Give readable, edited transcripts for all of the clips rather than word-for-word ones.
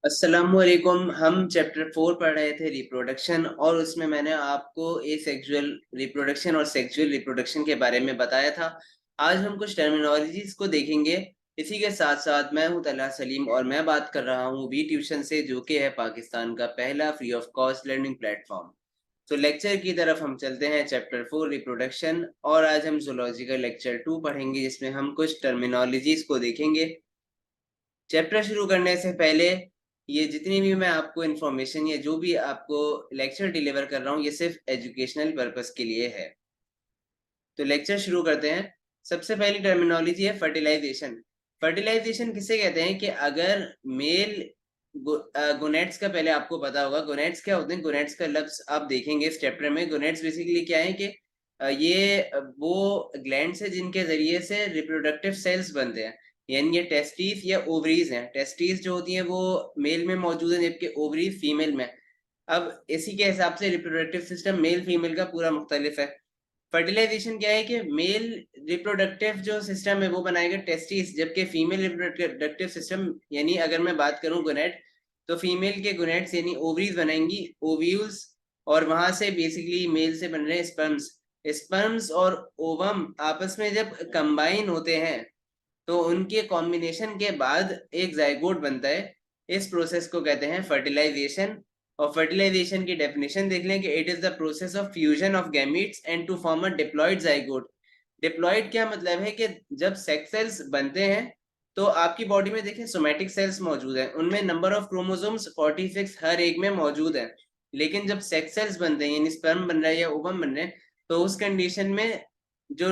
अस्सलामुअलैकुम। हम चैप्टर 4 पढ़ रहे थे रिप्रोडक्शन, और उसमें मैंने आपको एसेक्सुअल रिप्रोडक्शन और सेक्सुअल रिप्रोडक्शन के बारे में बताया था। आज हम कुछ टर्मिनोलॉजीज को देखेंगे। इसी के साथ साथ मैं हूं तलहा सलीम और मैं बात कर रहा हूं वी ट्यूशन से, जो कि है पाकिस्तान का पहला free of cost learning platform. तो लेक्चर की तरफ हम चलते हैं, चैप्टर 4 रिप्रोडक्शन। और आज हम जूलॉजिकल लेक्चर 2 पढ़ेंगे, जिसमें हम कुछ टर्मिनोलॉजीज को देखेंगे। चैप्टर शुरू करने से पहले, ये जितनी भी मैं आपको इन्फॉर्मेशन या जो भी आपको लेक्चर डिलीवर कर रहा हूँ, ये सिर्फ एजुकेशनल पर्पस के लिए है। तो लेक्चर शुरू करते हैं। सबसे पहली टर्मिनोलॉजी है फर्टिलाइजेशन। फर्टिलाइजेशन किसे कहते हैं कि अगर मेल गोनेट्स का, पहले आपको पता होगा गोनेट्स क्या होते हैं। गोनेट्स का लफ्ज आप देखेंगे इस चैप्टर में। गोनेट्स बेसिकली क्या है कि वो ग्लैंड्स है जिनके जरिए से रिप्रोडक्टिव सेल्स बनते हैं। यानी ये टेस्टिस या ओवरीज हैं। टेस्टिस जो होती हैं वो मेल में मौजूद है, जबकि ओवरीज फीमेल में। अब इसी के हिसाब से रिप्रोडक्टिव सिस्टम मेल फीमेल का पूरा मुख्तलिफ है। फर्टिलाइजेशन क्या है कि मेल रिप्रोडक्टिव जो सिस्टम है वो बनाएगा टेस्टिस, जबकि फीमेल रिप्रोडक्टिव सिस्टम, यानी अगर मैं बात करूं गोनेट, तो फीमेल के गोनेट्स यानी ओवरीज बनाएंगी ओव्यूल्स, और वहां से बेसिकली मेल से बन रहे हैं स्पर्म्स। स्पर्म्स और ओवम आपस में जब कंबाइन होते हैं तो उनके कॉम्बिनेशन के बाद एक जाइगोट बनता है। इस प्रोसेस को कहते हैं फर्टिलाइजेशन। और फर्टिलाइजेशन की डेफिनेशन देख लें कि it is the process of fusion of gametes and to form a diploid zygote. Diploid क्या मतलब है कि जब सेक्स सेल्स बनते हैं तो आपकी बॉडी में देखें सोमेटिक सेल्स मौजूद हैं, उनमें नंबर ऑफ क्रोमोसोम्स 46 हर एक में मौजूद है। लेकिन जब सेक्स सेल्स बनते हैं यानी स्पर्म बन रहा है या ओवम बन रहे हैं, तो उस कंडीशन में जो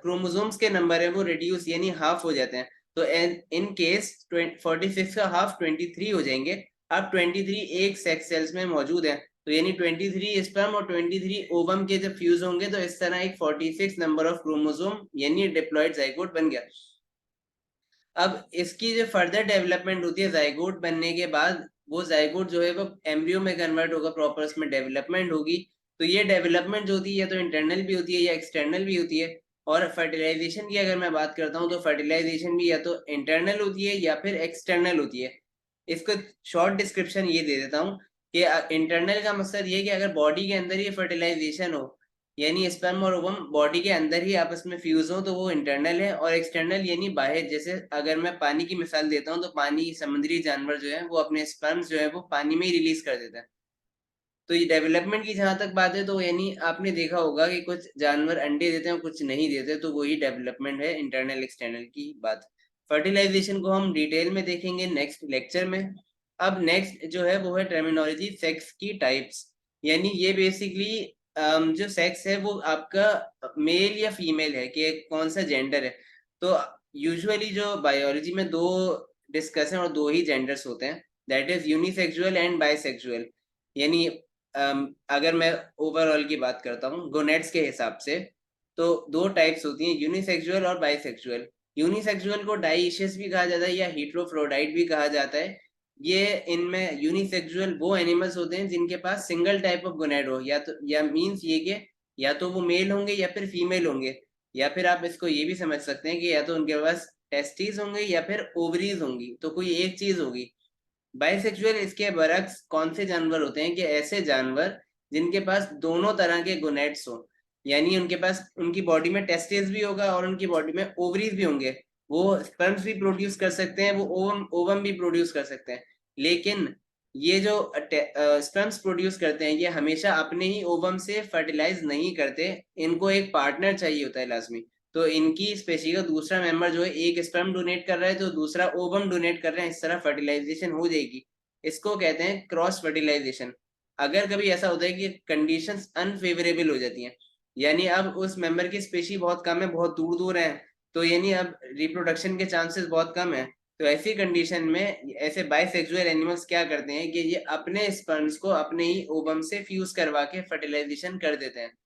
क्रोमोसोम्स के नंबर है वो रिड्यूस यानी हाफ हो जाते हैं। तो इन केस 46 का हाफ 23 हो जाएंगे। अब 23 एक सेक्स सेल्स में मौजूद है, तो यानी 23 स्पर्म और 23 ओवम के जब फ्यूज होंगे तो इस तरह एक 46 नंबर ऑफ क्रोमोसोम यानी डिप्लॉयड जाइगोट बन गया। अब इसकी जो फर्दर डेवलपमेंट होती है जाइगोट बनने के बाद, वो जाइगोट जो है वो एम्ब्रियो में कन्वर्ट होगा, प्रॉपर उसमें डेवलपमेंट होगी। तो ये डेवलपमेंट जो होती है या तो इंटरनल भी होती है या एक्सटर्नल भी होती है। और फर्टिलाइजेशन की अगर मैं बात करता हूँ तो फर्टिलाइजेशन भी या तो इंटरनल होती है या फिर एक्सटर्नल होती है। इसको शॉर्ट डिस्क्रिप्शन ये दे देता हूँ कि इंटरनल का मकसद ये कि अगर बॉडी के अंदर ही फर्टिलाइजेशन हो, यानी स्पर्म और ओवम बॉडी के अंदर ही आपस में फ्यूज हो, तो वो इंटरनल है। और एक्सटर्नल यानी बाहर, जैसे अगर मैं पानी की मिसाल देता हूँ तो पानी, समुद्री जानवर जो है वो अपने स्पर्म्स जो है वो पानी में ही रिलीज कर देता है। तो ये डेवलपमेंट की जहां तक बात है, तो यानी आपने देखा होगा कि कुछ जानवर अंडे देते हैं कुछ नहीं देते, तो वही डेवलपमेंट है इंटरनल एक्सटर्नल की बात। फर्टिलाइजेशन को हम डिटेल में देखेंगे नेक्स्ट लेक्चर में। अब नेक्स्ट जो है वो है टर्मिनोलॉजी सेक्स की टाइप्स। यानी ये बेसिकली जो सेक्स है वो आपका मेल या फीमेल है कि कौन सा जेंडर है। तो यूजुअली जो बायोलॉजी में दो डिस्कशन और दो ही जेंडर्स होते हैं, that is unisexual and bisexual. यानी अगर मैं ओवरऑल की बात करता हूँ गोनेट्स के हिसाब से, तो दो टाइप्स होती हैं, यूनिसेक्सुअल और बाइसेक्सुअल। यूनिसेक्सुअल को डाइशियस भी कहा जाता है या हीट्रोफ्रोडाइट भी कहा जाता है। ये इनमें यूनिसेक्सुअल वो एनिमल्स होते हैं जिनके पास सिंगल टाइप ऑफ गोनेड हो, या तो या मींस ये कि या तो वो मेल होंगे या फिर फीमेल होंगे। या फिर आप इसको ये भी समझ सकते हैं कि या तो उनके पास टेस्टिस होंगे या फिर ओवरीज होंगी, तो कोई एक चीज होगी। बाइसेक्सुअल इसके बरक्स कौन से जानवर होते हैं कि ऐसे जानवर जिनके पास दोनों तरह के गोनेट्स हो, यानी उनके पास उनकी बॉडी में टेस्टिस भी होगा और उनकी बॉडी में ओवरीज भी होंगे। वो स्पर्म्स भी प्रोड्यूस कर सकते हैं, वो ओवम ओवम भी प्रोड्यूस कर सकते हैं। लेकिन ये जो स्पर्म्स प्रोड्यूस करते हैं ये हमेशा अपने ही ओवम से फर्टिलाइज नहीं करते, इनको एक पार्टनर चाहिए होता है लाजमी। तो इनकी स्पेशी का दूसरा मेंबर जो है एक स्पर्म डोनेट कर रहा है तो दूसरा ओवम डोनेट कर रहे हैं, इस तरह फर्टिलाइजेशन हो जाएगी। इसको कहते हैं क्रॉस फर्टिलाइजेशन। अगर कभी ऐसा होता है कि कंडीशंस अनफेवरेबल हो जाती हैं, यानी अब उस मेंबर की स्पेशी बहुत कम है, बहुत दूर दूर है, तो यानी अब रिप्रोडक्शन के चांसेस बहुत कम है, तो ऐसी कंडीशन में ऐसे बाइसेक्सुअल एनिमल्स क्या करते हैं कि ये अपने स्पर्म्स को अपने ही ओवम से फ्यूज करवा के फर्टिलाइजेशन कर देते हैं।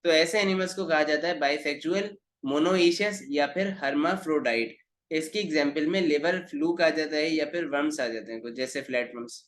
तो ऐसे एनिमल्स को कहा जाता है बाइसेक्सुअल, मोनोइशियस या फिर हर्माफ्रोडाइट। इसकी एग्जांपल में लिवर फ्लूक आ जाता है या फिर वर्म्स आ जाते हैं कुछ, जैसे फ्लैट वर्म्स।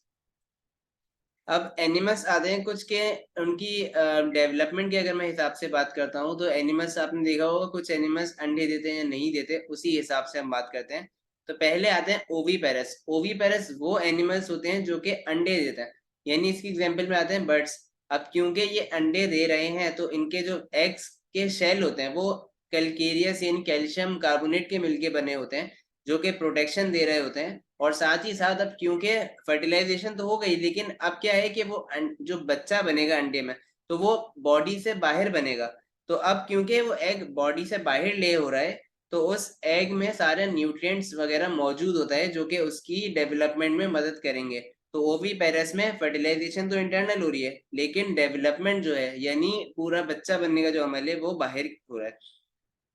अब एनिमल्स आते हैं कुछ के, उनकी डेवलपमेंट के अगर मैं हिसाब से बात करता हूँ तो एनिमल्स आपने देखा होगा कुछ एनिमल्स अंडे देते हैं या नहीं देते, उसी हिसाब से हम बात करते हैं। तो पहले आते हैं ओवीपेरस। ओवीपेरस वो एनिमल्स होते हैं जो कि अंडे देते हैं, यानी इसकी एग्जांपल में आते हैं बर्ड्स। अब क्योंकि ये अंडे दे रहे हैं तो इनके जो एग्स के शेल होते हैं वो कैलकेरियस यानी कैल्शियम कार्बोनेट के मिलके बने होते हैं, जो कि प्रोटेक्शन दे रहे होते हैं। और साथ ही साथ अब क्योंकि फर्टिलाइजेशन तो हो गई, लेकिन अब क्या है कि वो जो बच्चा बनेगा अंडे में तो वो बॉडी से बाहर बनेगा। तो अब क्योंकि वो एग बॉडी से बाहर ले हो रहा है तो उस एग में सारे न्यूट्रिएंट्स वगैरह मौजूद होता है जो कि उसकी डेवलपमेंट में मदद करेंगे। तो ओवीपेरस में फर्टिलाइजेशन तो इंटरनल हो रही है, लेकिन डेवलपमेंट जो है यानी पूरा बच्चा बनने का जो अमल है वो बाहर हो रहा है।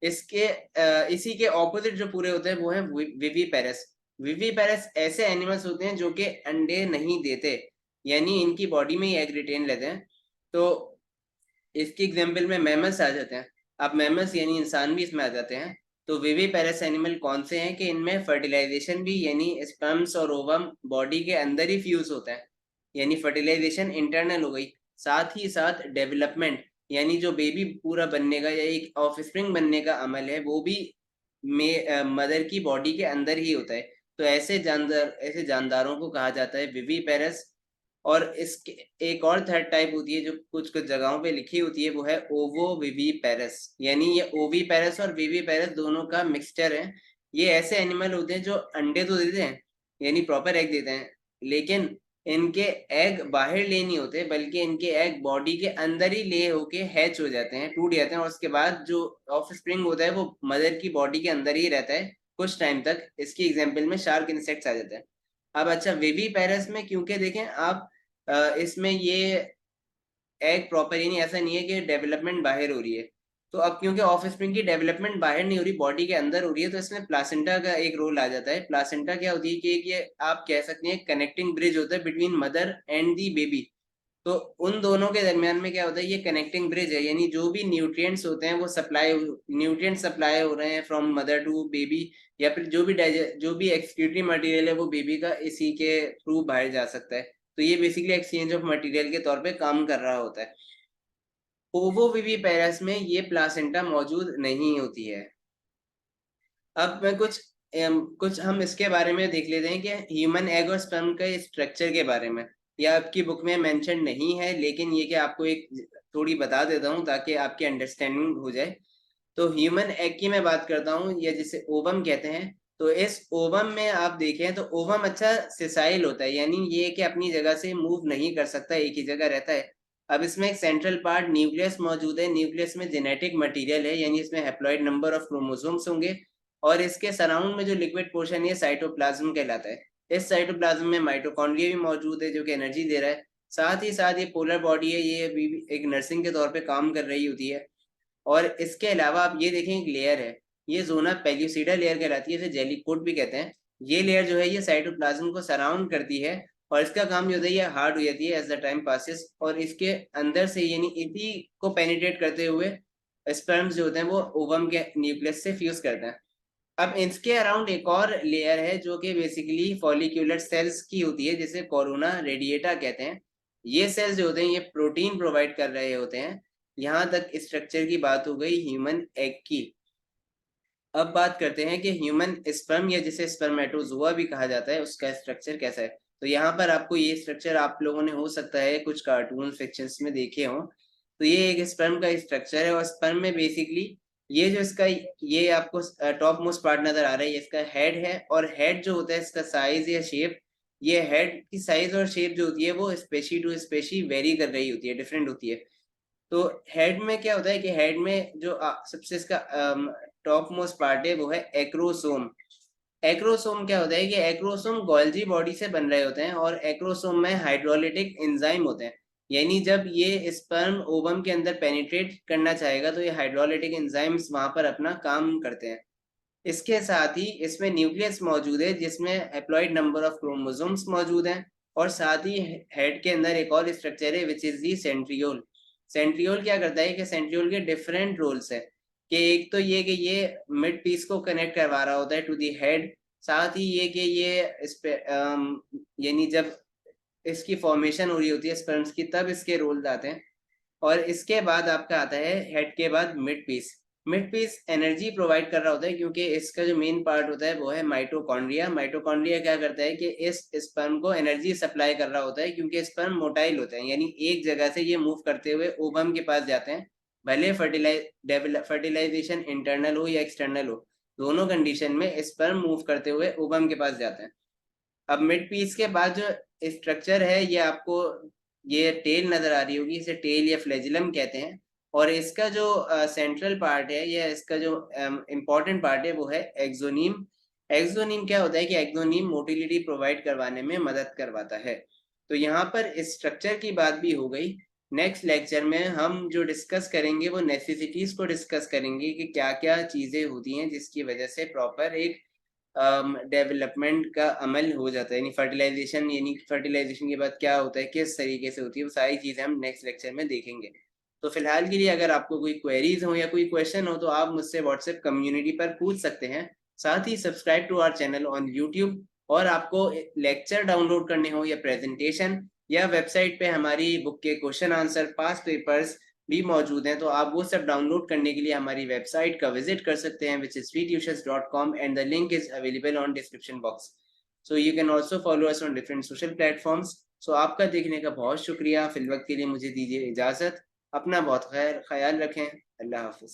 इसके इसी के ऑपोजिट जो पूरे होते हैं वो है विवीपेरस। विवीपेरस ऐसे एनिमल्स होते हैं जो कि अंडे नहीं देते, यानी इनकी बॉडी में ही एग रिटेन लेते हैं। तो इसकी एग्जाम्पल में मैमल्स आ जाते हैं। अब मैमल्स यानी इंसान भी इसमें आ जाते हैं। तो विवीपेरस एनिमल कौन से हैं कि इनमें फर्टिलाइजेशन भी यानी स्पर्म्स और ओवम बॉडी के अंदर ही फ्यूज होता है, यानी फर्टिलाइजेशन इंटरनल हो गई। साथ ही साथ डेवलपमेंट यानी जो बेबी पूरा बनने का या एक ऑफस्प्रिंग बनने का अमल है वो भी मदर की बॉडी के अंदर ही होता है। तो ऐसे जानदारों को कहा जाता है विवीपेरस। और इसके एक और थर्ड टाइप होती है जो कुछ कुछ जगहों पे लिखी होती है, वो है ओवो विवीपेरस, यानी ये ओवीपेरस और विवीपेरस दोनों का मिक्सचर है। ये ऐसे एनिमल होते हैं जो अंडे तो देते हैं यानी प्रॉपर एग देते हैं, लेकिन इनके एग बाहर ले नहीं होते बल्कि इनके एग बॉडी के अंदर ही ले होके हैच हो जाते हैं, टूट जाते हैं, और उसके बाद जो ऑफ स्प्रिंग होता है वो मदर की बॉडी के अंदर ही रहता है कुछ टाइम तक। इसकी एग्जाम्पल में शार्क इंसेक्ट्स आ जाते हैं। अब अच्छा विवीपेरस में क्योंकि देखें आप इसमें ये एग प्रॉपर यानी ऐसा नहीं है कि डेवलपमेंट बाहर हो रही है। तो अब क्योंकि ऑफ स्प्रिंग की डेवलपमेंट बाहर नहीं हो रही बॉडी के अंदर हो रही है तो इसमें प्लासेंटा का एक रोल आ जाता है। प्लासेंटा क्या होती है कि एक ये आप कह सकते हैं कनेक्टिंग ब्रिज होता है between mother and the baby. तो उन दोनों के दरमियान में क्या होता है, ये कनेक्टिंग ब्रिज है, यानी जो भी न्यूट्रिएंट्स होते हैं वो न्यूट्रिएंट सप्लाई हो रहे हैं फ्रॉम मदर टू बेबी, या फिर जो भी एक्सक्रीटरी मटेरियल है वो बेबी का इसी के थ्रू बाहर जा सकता है। तो ये बेसिकली एक्सचेंज ऑफ मटेरियल के तौर पे काम कर रहा होता है। ओवोविविपेरस में ये प्लासेंटा मौजूद नहीं होती है। अब मैं कुछ हम इसके बारे में देख लेते हैं कि ह्यूमन एग और स्पर्म के स्ट्रक्चर के बारे में। यह आपकी बुक में मेंशन नहीं है, लेकिन ये कि आपको एक थोड़ी बता देता हूँ ताकि आपकी अंडरस्टैंडिंग हो जाए। तो ह्यूमन एग की मैं बात करता हूँ, या जिसे ओवम कहते हैं। तो इस ओवम में आप देखें तो ओवम अच्छा सिसाइल होता है, यानी ये कि अपनी जगह से मूव नहीं कर सकता, एक ही जगह रहता है। अब इसमें एक सेंट्रल पार्ट न्यूक्लियस मौजूद है। न्यूक्लियस में जेनेटिक मटेरियल है, यानी इसमें हैप्लॉइड नंबर ऑफ क्रोमोसोम्स होंगे। और इसके सराउंड में जो लिक्विड पोर्शन है साइटोप्लाज्म कहलाता है। इस साइटोप्लाज्म में माइटोकॉन्ड्रिया भी मौजूद है जो कि एनर्जी दे रहा है। साथ ही साथ ये पोलर बॉडी है, ये अभी भी एक नर्सिंग के तौर पे काम कर रही होती है। और इसके अलावा आप ये देखें एक लेयर है, ये जोना पेल्यूसिडा लेयर कहलाती है, इसे जेली कोट भी कहते हैं। ये लेयर जो है ये साइटोप्लाज्म को सराउंड करती है, और इसका काम जो होता है ये हार्ड हो जाती है एज द टाइम पासिस, और इसके अंदर से यानी इसी को पेनिट्रेट करते हुए स्पर्म्स जो होते हैं वो ओवम के न्यूक्लियस से फ्यूज करते हैं। अब इसके अराउंड एक और लेयर है जो कि बेसिकली फॉलिक्यूलर सेल्स की होती है, जिसे कोरोना रेडिएटा कहते हैं। ये सेल्स जो होते हैं ये प्रोटीन प्रोवाइड कर रहे होते हैं। यहाँ तक स्ट्रक्चर की बात हो गई ह्यूमन एग की। अब बात करते हैं कि ह्यूमन स्पर्म या जिसे स्पर्मेटोजोआ भी कहा जाता है उसका स्ट्रक्चर कैसा है। तो यहाँ पर आपको ये स्ट्रक्चर आप लोगों ने हो सकता है कुछ कार्टून फिक्शंस में देखे हों। तो ये एक स्पर्म का स्ट्रक्चर है, और स्पर्म में बेसिकली ये जो इसका ये आपको टॉप मोस्ट पार्ट नजर आ रहा है, ये इसका हेड है। और हेड जो होता है इसका साइज या शेप, ये हेड की साइज और शेप जो होती है वो स्पेशी टू स्पेशी वेरी कर रही होती है, डिफरेंट होती है। तो हेड में क्या होता है कि हेड में जो सबसे इसका टॉप मोस्ट पार्ट है वो है एक्रोसोम। एक्रोसोम क्या होता है कि एक्रोसोम गोल्जी बॉडी से बन रहे होते हैं, और एक्रोसोम में हाइड्रोलिटिक एंजाइम होते हैं। यानी जब ये स्पर्म ओवम के अंदर पेनिट्रेट करना चाहेगा तो ये हाइड्रोलिटिक एंजाइम्स वहां पर अपना काम करते हैं। इसके साथ ही इसमें न्यूक्लियस मौजूद है जिसमें हैप्लॉइड नंबर ऑफ क्रोमोसोम्स मौजूद हैं। और साथ ही हेड के अंदर एक और स्ट्रक्चर है which is the centriole. Centriole क्या करता है कि सेंट्रियोल के डिफरेंट रोल्स है, कि एक तो ये कि ये मिड पीस को कनेक्ट करवा रहा होता है टू दी हेड। साथ ही ये कि ये इस पे यानी जब इसकी फॉर्मेशन हो रही होती है स्पर्म्स की तब इसके रोल आते हैं। और इसके बाद आपका आता है हेड के बाद mid piece. Mid piece energy provide कर रहा होता है क्योंकि इसका जो मेन पार्ट होता है वो है माइटोकॉन्ड्रिया। माइटोकॉन्ड्रिया क्या करता है कि इस स्पर्म को एनर्जी सप्लाई कर रहा होता है, क्योंकि स्पर्म मोटाइल होते हैं, यानी एक जगह से ये मूव करते हुए ओवम के पास जाते हैं। भले फर्टिलाइजेशन इंटरनल हो या एक्सटर्नल हो, दोनों कंडीशन में स्पर्म मूव करते हुए ओवम के पास जाते हैं। अब मिड पीस के बाद जो स्ट्रक्चर है, ये आपको ये टेल नजर आ रही होगी, इसे टेल या फ्लैजिलम कहते हैं। और इसका जो सेंट्रल पार्ट है या इसका जो इम्पोर्टेंट पार्ट है वो है एक्सोनीम। एक्सोनीम क्या होता है कि एक्सोनीम मोटिलिटी प्रोवाइड करवाने में मदद करवाता है। तो यहाँ पर इस स्ट्रक्चर की बात भी हो गई। नेक्स्ट लेक्चर में हम जो डिस्कस करेंगे वो नेसेसिटीज को डिस्कस करेंगे कि क्या क्या चीजें होती हैं जिसकी वजह से प्रॉपर एक डेवलपमेंट का अमल हो जाता है, यानी फर्टिलाइजेशन के बाद क्या होता है, किस तरीके से होती है, वो सारी चीजें हम नेक्स्ट लेक्चर में देखेंगे। तो फिलहाल के लिए अगर आपको कोई क्वेरीज हो या कोई क्वेश्चन हो तो आप मुझसे व्हाट्सएप कम्युनिटी पर पूछ सकते हैं। साथ ही subscribe to our channel on YouTube. और आपको लेक्चर डाउनलोड करने हो या प्रेजेंटेशन, या वेबसाइट पे हमारी बुक के क्वेश्चन आंसर पास्ट पेपर्स भी मौजूद हैं, तो आप वो सब डाउनलोड करने के लिए हमारी वेबसाइट का विजिट कर सकते हैं, which is freetutions.com, and the link is available on description box. So you can also follow us on different social platforms. So आपका देखने का बहुत शुक्रिया। फिल वक्त के लिए मुझे दीजिए इजाजत। अपना बहुत ख्याल रखें। अल्लाह हाफिज।